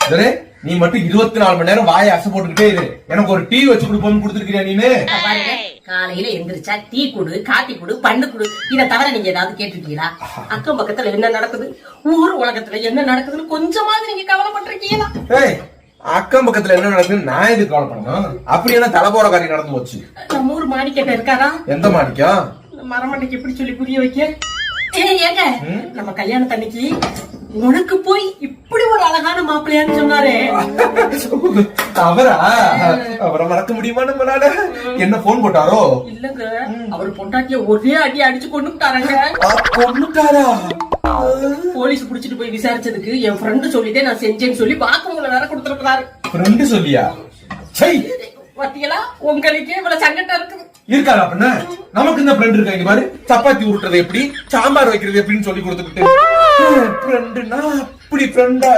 நீ மட்டும் 24 மணி நேரம் வாயை அசை போட்டுக்கிட்டே இரு. எனக்கு ஒரு டீ வச்சு கொடுப்போம்னு கொடுத்துருக்கியா நீனு? காலையில எந்திரிச்சா டீ குடு, காப்பி குடு, பண்ணு குடு. இதை தவிர நீங்க ஏதாவது கேட்டிருக்கீங்களா? அக்கம் பக்கத்துல என்ன நடக்குது, ஊர் உலகத்துல என்ன நடக்குதுன்னு கொஞ்சமாவது நீங்க கவலைப்பட்டிருக்கீங்களா? அக்கம் பக்கத்துல என்ன நடக்குதுன்னு நான் எதுக்கு கவலை பண்ணணும்? அப்படி என்ன தலைபோற காரியம் நடந்து போச்சு? நம்ம ஊர் மாணிக்கட்ட இருக்காரா? எந்த மாணிக்கம்? மரமண்டைக்கு எப்படி சொல்லி புரிய வைக்க? ஏங்க நம்ம கல்யாணத்தன்னைக்கு உனக்கு போய் இப்படி ஒரு அழகான மாப்பிள்ளையான்னு சொன்னாரே, அவரா? அவரை மறக்க முடியுமா நம்மளால? என்ன போன் போட்டாரோ? இல்லங்க, அவர் பொண்டாட்டிய ஒரே அடி அடிச்சு கொண்டுட்டாரங்க. கொண்டுட்டாரா? போலீஸ் புடிச்சிட்டு போய் விசாரிச்சதுக்கு என் ஃப்ரெண்டு சொல்லிட்டே நான் செஞ்சேன்னு சொல்லி பாத்ரூம்ல வேற கொடுத்துருக்காரு. ஃப்ரெண்டு சொல்லியா? பாத்தீங்களா, உங்களுக்கே இவ்வளவு சங்கடம் இருக்குது. இருக்காரு அப்படின்னா நமக்கு இந்த ஃப்ரெண்ட் இருக்காங்க பாரு. சப்பாத்தி உருட்டுறது எப்படி, சாம்பார் வைக்கிறது எப்படின்னு சொல்லி கொடுத்துக்கிட்டு ஃப்ரெண்டுனா அப்படி ஃப்ரெண்டா